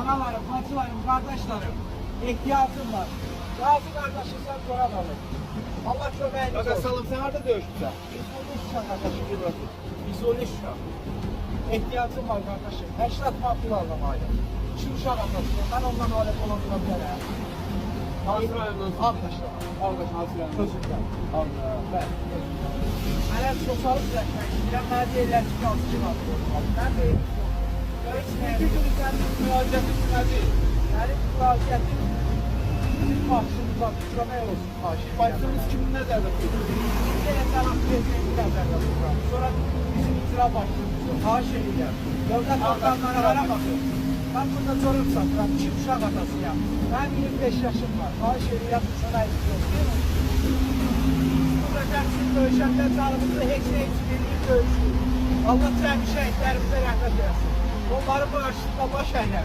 Analarım, bacılarım, kardeşlerim, ihtiyacım var. Razı kardeşim sen zora kalır. Allah kömeğiniz olsun. Salım sen orada dövüştün. Biz oluşsa kardeşim bir bakın. Biz oluşsa. İhtiyacım var kardeşim. 80 mantığı aldım ayda. İki uşak atasın. Ben ondan alet olanına bilərəm. Hansı rayondan? Arkadaşlar. Arkadaş hansı rayondan? Özürlər. Allah. Bəli. Mənə sosyalist rəhbər istəyirəm. Mənə deyirlər ki, qalsı ki, qalsı. Mən deyim. İki gün üzərində müraciətim nədir? Mənim müraciətim bizim başımıza tükləmək olsun. Başımız kimin nəzərdə tutur? Bir kere taraf prezidenti nəzərdə tuturam. Sonra bizim icra başçımızı xahiş edirəm. Dövlət orqanları aramasın. Ben burada çorum satıram. 2 uşaq atasıyam. Ben 25 yaşım var. Xahiş edirəm bu sana istiyorum. Burada gəlsin döyüşəndə canımızı heç nə için eləyib döyüşür. Allah cəmi şəhidlərimizə rəhmət eləsin. Onları bağışlıqla baş əylər.